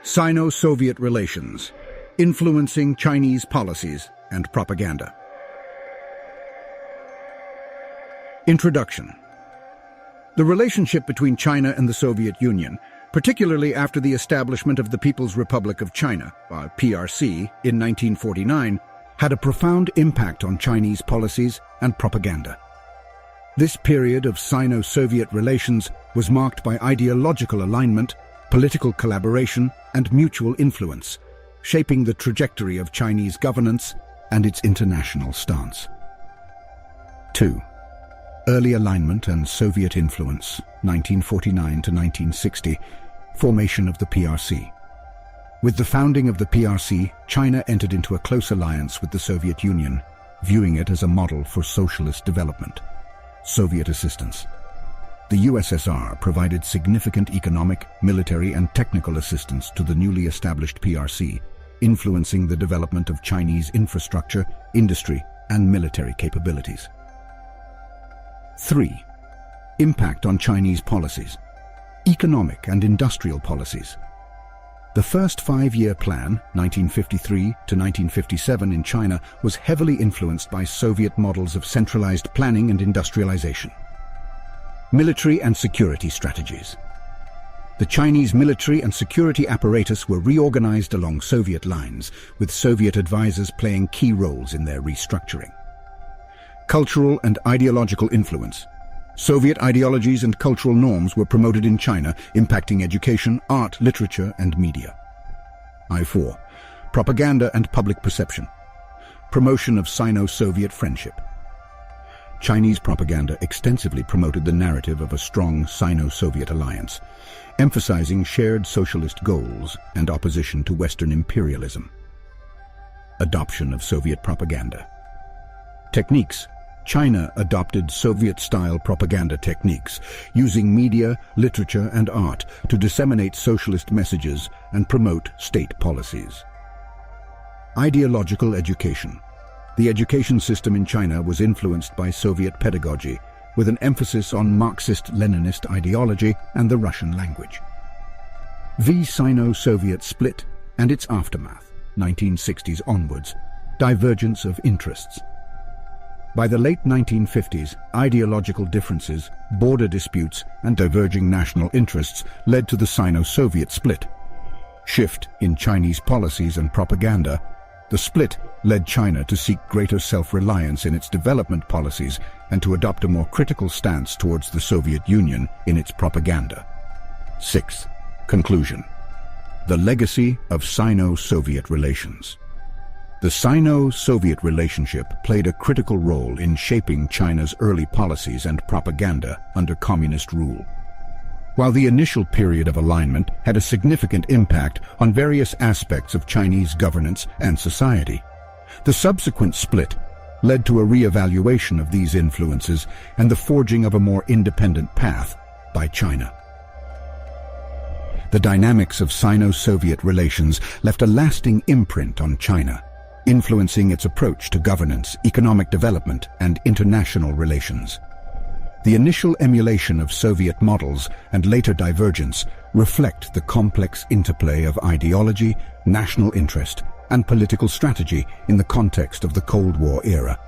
Sino-Soviet relations, influencing Chinese policies and propaganda. Introduction. The relationship between China and the Soviet Union, particularly after the establishment of the People's Republic of China, PRC, in 1949, had a profound impact on Chinese policies and propaganda. This period of Sino-Soviet relations was marked by ideological alignment, political collaboration, and mutual influence, shaping the trajectory of Chinese governance and its international stance. 2. Early alignment and Soviet influence, 1949 to 1960, formation of the PRC. With the founding of the PRC, China entered into a close alliance with the Soviet Union, viewing it as a model for socialist development. Soviet assistance. The USSR provided significant economic, military, and technical assistance to the newly established PRC, influencing the development of Chinese infrastructure, industry, and military capabilities. 3. Impact on Chinese policies. Economic and industrial policies. The first five-year plan, 1953 to 1957 in China, was heavily influenced by Soviet models of centralized planning and industrialization. Military and security strategies. The Chinese military and security apparatus were reorganized along Soviet lines, with Soviet advisors playing key roles in their restructuring. Cultural and ideological influence. Soviet ideologies and cultural norms were promoted in China, impacting education, art, literature, and media. I-4. Propaganda and public perception. Promotion of Sino-Soviet friendship. Chinese propaganda extensively promoted the narrative of a strong Sino-Soviet alliance, emphasizing shared socialist goals and opposition to Western imperialism. Adoption of Soviet propaganda. Techniques. China adopted Soviet-style propaganda techniques, using media, literature, and art to disseminate socialist messages and promote state policies. Ideological education. The education system in China was influenced by Soviet pedagogy, with an emphasis on Marxist-Leninist ideology and the Russian language. The Sino-Soviet split and its aftermath, 1960s onwards, divergence of interests. By the late 1950s, ideological differences, border disputes, and diverging national interests led to the Sino-Soviet split. Shift in Chinese policies and propaganda. The split led China to seek greater self-reliance in its development policies and to adopt a more critical stance towards the Soviet Union in its propaganda. 6. Conclusion. The legacy of Sino-Soviet relations. The Sino-Soviet relationship played a critical role in shaping China's early policies and propaganda under communist rule. While the initial period of alignment had a significant impact on various aspects of Chinese governance and society, the subsequent split led to a re-evaluation of these influences and the forging of a more independent path by China. The dynamics of Sino-Soviet relations left a lasting imprint on China, influencing its approach to governance, economic development, and international relations. The initial emulation of Soviet models and later divergence reflect the complex interplay of ideology, national interest, and political strategy in the context of the Cold War era.